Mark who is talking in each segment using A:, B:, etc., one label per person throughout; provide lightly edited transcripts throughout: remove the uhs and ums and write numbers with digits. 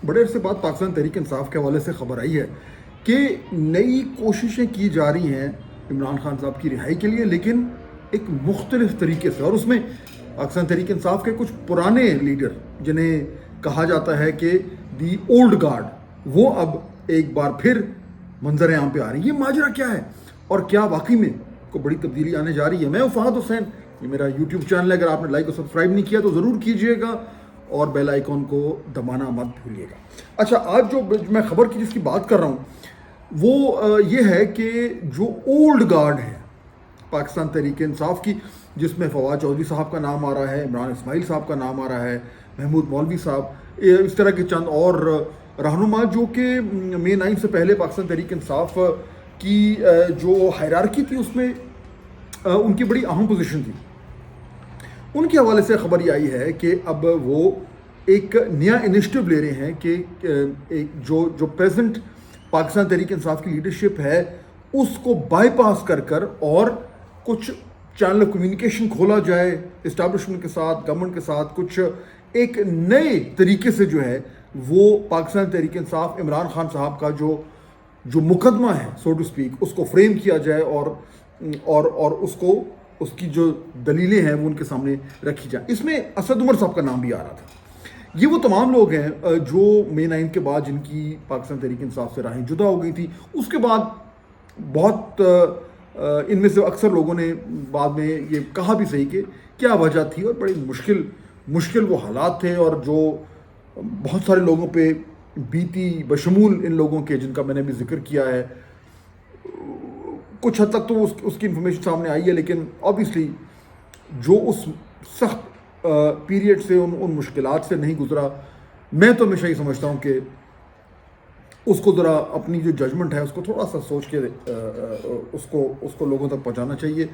A: بڑے عرصے بعد پاکستان تحریک انصاف کے حوالے سے خبر آئی ہے کہ نئی کوششیں کی جا رہی ہیں عمران خان صاحب کی رہائی کے لیے، لیکن ایک مختلف طریقے سے، اور اس میں پاکستان تحریک انصاف کے کچھ پرانے لیڈر جنہیں کہا جاتا ہے کہ دی اولڈ گارڈ، وہ اب ایک بار پھر منظر عام پہ آ رہی ہیں۔ یہ ماجرا کیا ہے اور کیا واقعی میں کوئی بڑی تبدیلی آنے جا رہی ہے؟ میں ہوں فہد حسین، یہ میرا یوٹیوب چینل ہے، اگر آپ نے لائک اور سبسکرائب نہیں کیا تو ضرور کیجئے گا اور بیل آئیکن کو دبانا مت بھولیے گا۔ اچھا، آج جو میں خبر کی جس کی بات کر رہا ہوں وہ یہ ہے کہ جو اولڈ گارڈ ہے پاکستان تحریک انصاف کی، جس میں فواد چودھری صاحب کا نام آ رہا ہے، عمران اسماعیل صاحب کا نام آ رہا ہے، محمود مولوی صاحب، اس طرح کے چند اور رہنما جو کہ مئی 9 سے پہلے پاکستان تحریک انصاف کی جو ہائرارکی تھی اس میں ان کی بڑی اہم پوزیشن تھی، ان کے حوالے سے خبر یہ آئی ہے کہ اب وہ ایک نیا انیشیٹو لے رہے ہیں کہ جو پریزنٹ پاکستان تحریک انصاف کی لیڈرشپ ہے اس کو بائی پاس کر اور کچھ چینل آف کمیونیکیشن کھولا جائے اسٹیبلشمنٹ کے ساتھ، گورنمنٹ کے ساتھ، کچھ ایک نئے طریقے سے جو ہے وہ پاکستان تحریک انصاف عمران خان صاحب کا جو مقدمہ ہے سو ٹو اسپیک، اس کو فریم کیا جائے اور اس کی جو دلیلیں ہیں وہ ان کے سامنے رکھی جائیں۔ اس میں اسد عمر صاحب کا نام بھی آ رہا تھا۔ یہ وہ تمام لوگ ہیں جو مئی 9 کے بعد جن کی پاکستان تحریک انصاف سے راہیں جدا ہو گئی تھی، اس کے بعد بہت ان میں سے اکثر لوگوں نے بعد میں یہ کہا بھی صحیح کہ کیا وجہ تھی، اور بڑی مشکل وہ حالات تھے اور جو بہت سارے لوگوں پہ بیتی، بشمول ان لوگوں کے جن کا میں نے بھی ذکر کیا ہے۔ کچھ حد تک تو اس کی انفارمیشن سامنے آئی ہے، لیکن آبویسلی جو اس سخت پیریڈ سے ان مشکلات سے نہیں گزرا، میں تو ہمیشہ یہ سمجھتا ہوں کہ اس کو ذرا اپنی جو ججمنٹ ہے اس کو تھوڑا سا سوچ کے اس کو لوگوں تک پہنچانا چاہیے۔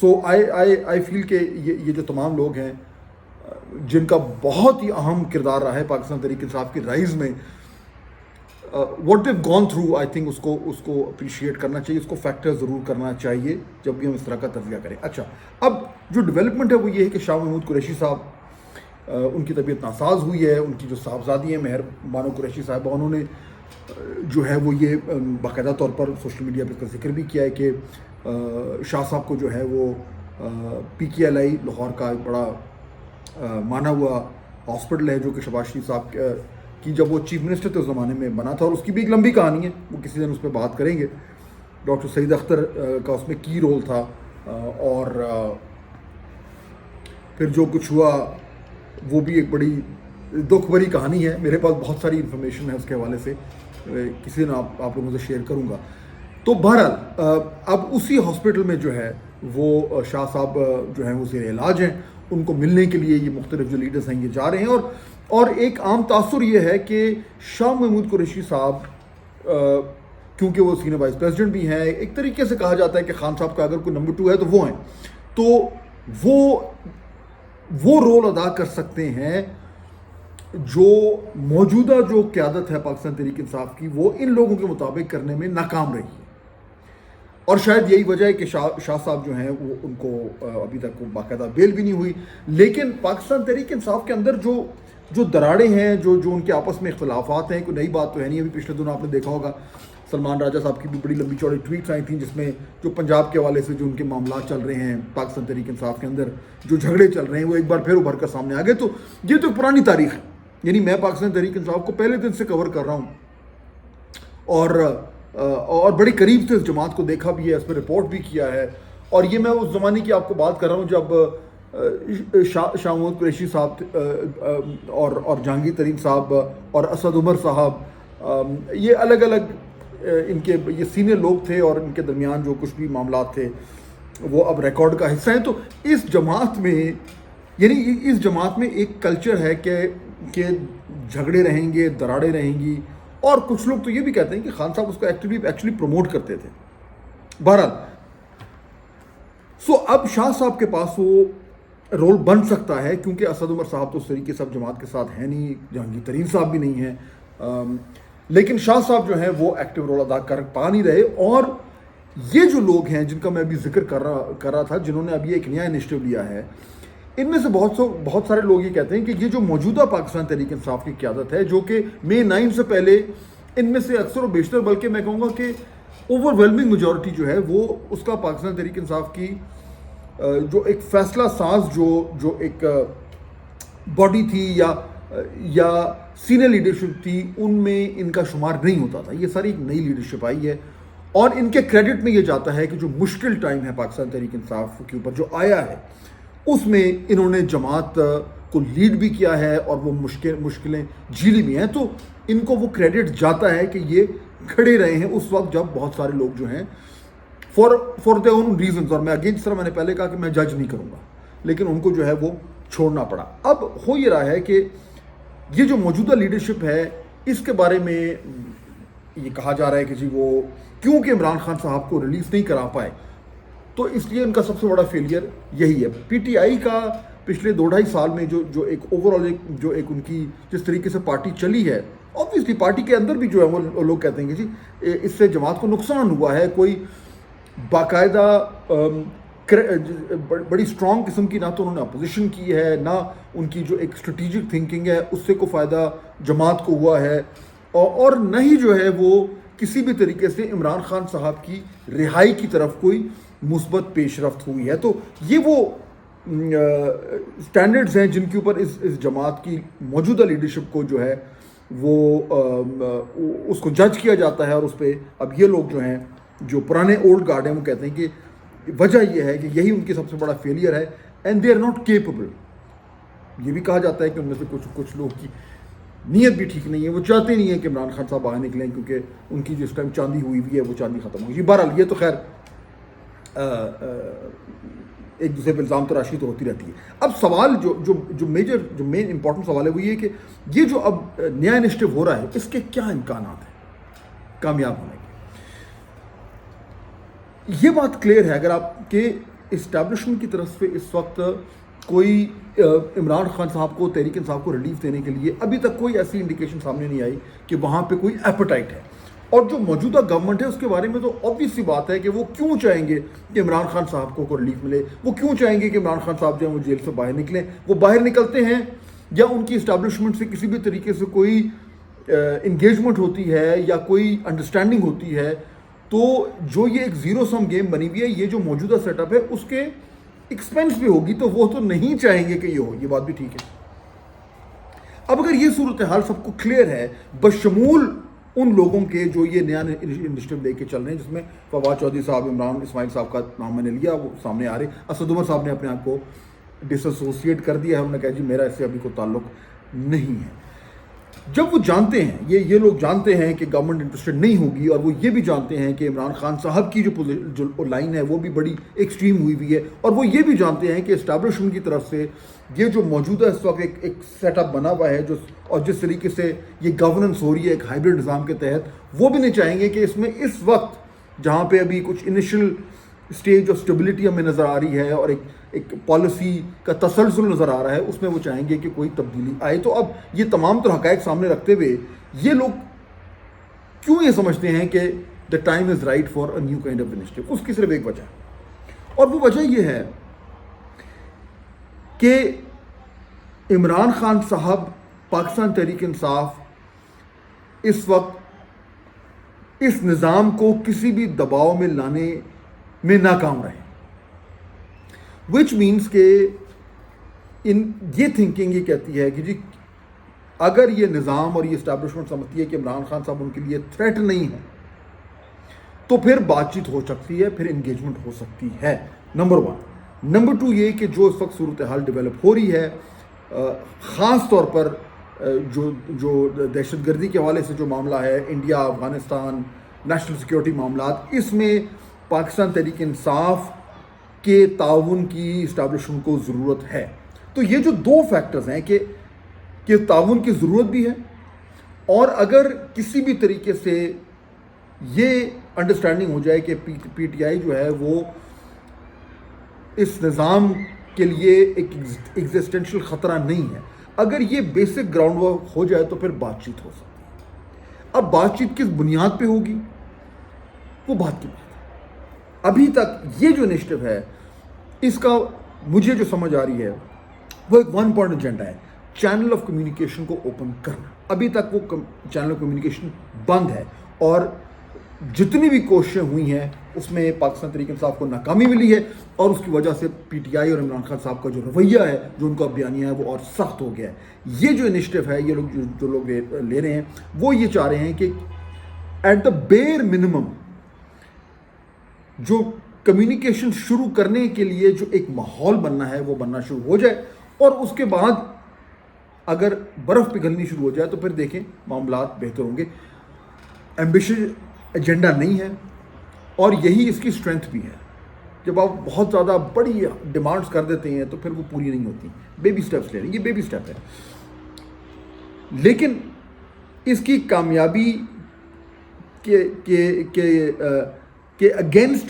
A: سو آئی فیل کہ یہ جو تمام لوگ ہیں جن کا بہت ہی اہم کردار رہا ہے پاکستان تحریک انصاف کی رائز میں، what they've gone through, I think اس کو اپریشیٹ کرنا چاہیے، اس کو فیکٹر ضرور کرنا چاہیے جب بھی ہم اس طرح کا تجزیہ کریں۔ اچھا، اب جو ڈیولپمنٹ ہے وہ یہ ہے کہ شاہ محمود قریشی صاحب، ان کی طبیعت ناساز ہوئی ہے، ان کی جو صاحبزادی ہیں مہر بانو قریشی صاحبہ، انہوں نے جو ہے وہ یہ باقاعدہ طور پر سوشل میڈیا پہ اس کا ذکر بھی کیا ہے کہ شاہ صاحب کو جو ہے وہ PKLI لاہور کا ایک بڑا مانا ہوا ہاسپٹل ہے جو کہ شہباز شریف صاحب کی جب وہ چیف منسٹر تھے اس زمانے میں بنا تھا، اور اس کی بھی ایک لمبی کہانی ہے، وہ کسی دن اس پہ بات کریں گے۔ ڈاکٹر سعید اختر کا اس میں کی رول تھا، اور پھر جو کچھ ہوا وہ بھی ایک بڑی دکھ بھری کہانی ہے۔ میرے پاس بہت ساری انفارمیشن ہے اس کے حوالے سے، کسی دن آپ لوگوں سے شیئر کروں گا۔ تو بہرحال اب اسی ہاسپٹل میں جو ہے وہ شاہ صاحب جو ہیں وہ زیر علاج ہیں، ان کو ملنے کے لیے یہ مختلف جو لیڈرز ہیں یہ جا رہے ہیں، اور ایک عام تاثر یہ ہے کہ شاہ محمود قریشی صاحب کیونکہ وہ سینئر وائس پریزیڈنٹ بھی ہیں، ایک طریقے سے کہا جاتا ہے کہ خان صاحب کا اگر کوئی نمبر 2 ہے تو وہ ہیں، تو وہ رول ادا کر سکتے ہیں جو موجودہ جو قیادت ہے پاکستان تحریک انصاف کی وہ ان لوگوں کے مطابق کرنے میں ناکام رہی ہے، اور شاید یہی وجہ ہے کہ شاہ صاحب جو ہیں وہ ان کو ابھی تک باقاعدہ بیل بھی نہیں ہوئی۔ لیکن پاکستان تحریک انصاف کے اندر جو دراڑیں ہیں، جو ان کے آپس میں اختلافات ہیں، کوئی نئی بات تو ہے نہیں۔ ابھی پچھلے دنوں آپ نے دیکھا ہوگا سلمان راجہ صاحب کی بھی بڑی لمبی چوڑی ٹویٹس آئی تھیں جس میں جو پنجاب کے حوالے سے جو ان کے معاملات چل رہے ہیں پاکستان تحریک انصاف کے اندر، جو جھگڑے چل رہے ہیں وہ ایک بار پھر ابھر کر سامنے آ گئے۔ تو یہ تو پرانی تاریخ ہے، یعنی میں پاکستان تحریک انصاف کو پہلے دن سے کور کر رہا ہوں، اور بڑی قریب سے اس جماعت کو دیکھا بھی ہے، اس میں رپورٹ بھی کیا ہے، اور یہ میں اس زمانے کی آپ کو بات کر رہا ہوں جب شاہ محمود قریشی صاحب اور جہانگیر ترین صاحب اور اسد عمر صاحب، یہ الگ الگ ان کے یہ سینئر لوگ تھے، اور ان کے درمیان جو کچھ بھی معاملات تھے وہ اب ریکارڈ کا حصہ ہیں۔ تو اس جماعت میں ایک کلچر ہے کہ جھگڑے رہیں گے، دراڑیں رہیں گی، اور کچھ لوگ تو یہ بھی کہتے ہیں کہ خان صاحب اس کو ایکچولی پروموٹ کرتے تھے۔ بہرحال اب شاہ صاحب کے پاس وہ رول بن سکتا ہے، کیونکہ اسد عمر صاحب تو اس طریقے سے اب جماعت کے ساتھ ہیں نہیں، جہانگیر ترین صاحب بھی نہیں ہیں، لیکن شاہ صاحب جو ہیں وہ ایکٹیو رول ادا کر پا نہیں رہے۔ اور یہ جو لوگ ہیں جن کا میں ابھی ذکر کر رہا تھا، جنہوں نے ابھی ایک نیا انیشیٹو لیا ہے، ان میں سے بہت سارے لوگ یہ کہتے ہیں کہ یہ جو موجودہ پاکستان تحریک انصاف کی قیادت ہے، جو کہ مئی 9 سے پہلے ان میں سے اکثر و بیشتر، بلکہ میں کہوں گا کہ اوور ویلمنگ میجورٹی جو ہے وہ اس کا پاکستان تحریک انصاف کی جو ایک فیصلہ ساز جو ایک باڈی تھی یا سینئر لیڈرشپ تھی، ان میں ان کا شمار نہیں ہوتا تھا. یہ ساری ایک نئی لیڈرشپ آئی ہے، اور ان کے کریڈٹ میں یہ جاتا ہے کہ جو مشکل ٹائم ہے پاکستان تحریک انصاف کے اوپر جو آیا ہے، اس میں انہوں نے جماعت کو لیڈ بھی کیا ہے اور وہ مشکلیں جھیلی بھی ہیں. تو ان کو وہ کریڈٹ جاتا ہے کہ یہ کھڑے رہے ہیں اس وقت جب بہت سارے لوگ جو ہیں فار دیئر اون ریزنز، اور میں اگین جس طرح میں نے پہلے کہا کہ میں جج نہیں کروں گا، لیکن ان کو جو ہے وہ چھوڑنا پڑا. اب ہو یہ رہا ہے کہ یہ جو موجودہ لیڈرشپ ہے، اس کے بارے میں یہ کہا جا رہا ہے کہ جی وہ کیونکہ عمران خان صاحب کو ریلیز نہیں کرا پائے، تو اس لیے ان کا سب سے بڑا فیلئر یہی ہے. پی ٹی آئی کا پچھلے 2-2.5 سال میں جو ایک اوور آل جو ایک ان کی جس طریقے سے پارٹی چلی ہے، obviously پارٹی کے اندر بھی جو ہے وہ لوگ کہتے ہیں کہ جی اس سے جماعت کو نقصان ہوا ہے. کوئی باقاعدہ بڑی اسٹرانگ قسم کی نہ تو انہوں نے اپوزیشن کی ہے، نہ ان کی جو ایک اسٹریٹجک تھنکنگ ہے اس سے کوئی فائدہ جماعت کو ہوا ہے، اور نہ ہی جو ہے وہ کسی بھی طریقے سے عمران خان صاحب کی رہائی کی طرف کوئی مثبت پیش رفت ہوئی ہے. تو یہ وہ سٹینڈرڈز ہیں جن کے اوپر اس جماعت کی موجودہ لیڈرشپ کو جو ہے وہ اس کو جج کیا جاتا ہے. اور اس پہ اب یہ لوگ جو ہیں جو پرانے اولڈ گارڈ ہیں وہ کہتے ہیں کہ وجہ یہ ہے کہ یہی ان کی سب سے بڑا فیلئر ہے، and they are not capable. یہ بھی کہا جاتا ہے کہ ان میں سے کچھ لوگ کی نیت بھی ٹھیک نہیں ہے، وہ چاہتے نہیں ہیں کہ عمران خان صاحب باہر نکلیں، کیونکہ ان کی جس ٹائم چاندی ہوئی ہوئی ہے وہ چاندی ختم ہوگی. بہرحال یہ تو خیر ایک دوسرے پہ الزام تراشی تو ہوتی رہتی ہے. اب سوال جو مین امپورٹنٹ سوال ہے وہ یہ کہ یہ جو اب نیا انیشیٹو ہو رہا ہے، اس کے کیا امکانات ہیں کامیاب ہونے کے؟ یہ بات کلیئر ہے اگر آپ کے اسٹیبلشمنٹ کی طرف سے اس وقت کوئی عمران خان صاحب کو تحریک انصاف کو ریلیف دینے کے لیے ابھی تک کوئی ایسی انڈیکیشن سامنے نہیں آئی کہ وہاں پہ کوئی ایپیٹائٹ ہے. اور جو موجودہ گورنمنٹ ہے اس کے بارے میں تو obvious سی بات ہے کہ وہ کیوں چاہیں گے کہ عمران خان صاحب کو ریلیف ملے، وہ کیوں چاہیں گے کہ عمران خان صاحب جو ہیں وہ جیل سے باہر نکلیں. وہ باہر نکلتے ہیں یا ان کی اسٹیبلشمنٹ سے کسی بھی طریقے سے کوئی انگیجمنٹ ہوتی ہے یا کوئی انڈرسٹینڈنگ ہوتی ہے، تو جو یہ ایک زیرو سم گیم بنی ہوئی ہے، یہ جو موجودہ سیٹ اپ ہے اس کے ایکسپینس بھی ہوگی، تو وہ تو نہیں چاہیں گے کہ یہ ہو. یہ بات بھی ٹھیک ہے. اب اگر یہ صورتحال سب کو کلیئر ہے بشمول ان لوگوں کے جو یہ نیا انیشیٹو لے کے چل رہے ہیں، جس میں فواد چودھری صاحب، عمران اسماعیل صاحب کا نام میں نے لیا، وہ سامنے آ رہے. اسد عمر صاحب نے اپنے آپ کو ڈس ایسوسیٹ کر دیا ہے، انہوں نے کہا جی میرا اس سے ابھی کوئی تعلق نہیں ہے. جب وہ جانتے ہیں، یہ لوگ جانتے ہیں کہ گورنمنٹ انٹرسٹڈ نہیں ہوگی، اور وہ یہ بھی جانتے ہیں کہ عمران خان صاحب کی جو لائن ہے وہ بھی بڑی ایکسٹریم ہوئی ہوئی ہے، اور وہ یہ بھی جانتے ہیں کہ اسٹیبلشمنٹ کی طرف سے یہ جو موجودہ اس وقت ایک سیٹ اپ بنا ہوا ہے اور جس طریقے سے یہ گورننس ہو رہی ہے ایک ہائبرڈ نظام کے تحت، وہ بھی نہیں چاہیں گے کہ اس میں اس وقت جہاں پہ ابھی کچھ انیشل اسٹیج آف اسٹیبلٹی ہمیں نظر آ رہی ہے اور ایک پالیسی کا تسلسل نظر آ رہا ہے، اس میں وہ چاہیں گے کہ کوئی تبدیلی آئے. تو اب یہ تمام تر حقائق سامنے رکھتے ہوئے یہ لوگ کیوں یہ سمجھتے ہیں کہ the time is right for a new kind of initiative? اس کی صرف ایک وجہ ہے، اور وہ وجہ یہ ہے کہ عمران خان صاحب پاکستان تحریک انصاف اس وقت اس نظام کو کسی بھی دباؤ میں لانے میں ناکام رہے، وچ مینس کہ یہ تھنکنگ یہ کہتی ہے کہ جی اگر یہ نظام اور یہ اسٹیبلشمنٹ سمجھتی ہے کہ عمران خان صاحب ان کے لیے تھریٹ نہیں ہے، تو پھر بات چیت ہو سکتی ہے، پھر انگیجمنٹ ہو سکتی ہے. نمبر 1. نمبر 2 یہ کہ جو اس وقت صورتحال ڈیولپ ہو رہی ہے، خاص طور پر جو دہشت گردی کے حوالے سے جو معاملہ ہے، انڈیا افغانستان نیشنل سیکیورٹی معاملات، اس میں پاکستان تحریک انصاف کے تعاون کی اسٹیبلشمنٹ کو ضرورت ہے. تو یہ جو 2 فیکٹرز ہیں کہ تعاون کی ضرورت بھی ہے، اور اگر کسی بھی طریقے سے یہ انڈرسٹینڈنگ ہو جائے کہ پی ٹی آئی جو ہے وہ اس نظام کے لیے ایک ایگزسٹینشیل خطرہ نہیں ہے، اگر یہ بیسک گراؤنڈ ورک ہو جائے تو پھر بات چیت ہو سکتی ہے. اب بات چیت کس بنیاد پہ ہوگی وہ بات کی بات ہے. ابھی تک یہ جو انیشیٹو ہے اس کا مجھے جو سمجھ آ رہی ہے وہ ایک ون پوائنٹ ایجنڈا ہے، چینل آف کمیونیکیشن کو اوپن کرنا. ابھی تک وہ چینل آف کمیونیکیشن بند ہے، اور جتنی بھی کوششیں ہوئی ہیں اس میں پاکستان تحریک انصاف کو ناکامی ملی ہے، اور اس کی وجہ سے پی ٹی آئی اور عمران خان صاحب کا جو رویہ ہے، جو ان کا بیانیہ ہے، وہ اور سخت ہو گیا ہے. یہ جو انیشیٹو ہے، یہ لوگ جو لوگ لے رہے ہیں، وہ یہ چاہ رہے ہیں کہ ایٹ دا بیئر منیمم جو کمیونیکیشن شروع کرنے کے لیے جو ایک ماحول بننا ہے وہ بننا شروع ہو جائے، اور اس کے بعد اگر برف پگھلنی شروع ہو جائے تو پھر دیکھیں معاملات بہتر ہوں گے. ایمبیشن ایجنڈا نہیں ہے، اور یہی اس کی اسٹرینتھ بھی ہے. جب آپ بہت زیادہ بڑی ڈیمانڈس کر دیتے ہیں تو پھر وہ پوری نہیں ہوتی. بیبی اسٹیپس لے رہے ہیں، یہ بیبی اسٹیپ ہے، لیکن اس کی کامیابی کے اگینسٹ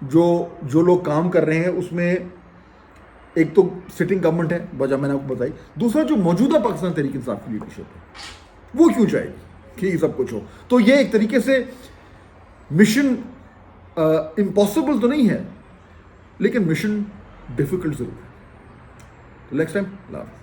A: جو لوگ کام کر رہے ہیں، اس میں ایک تو سٹنگ گورنمنٹ ہے، وجہ میں نے آپ کو بتائی. دوسرا جو موجودہ پاکستان تحریک انصاف کی لیڈرشپ ہے، وہ کیوں چاہے گی کہ یہ سب کچھ ہو. تو یہ ایک طریقے سے مشن امپاسبل تو نہیں ہے، لیکن مشن ڈیفیکلٹ ضرور ہے. نیکسٹ ٹائم اللہ حافظ.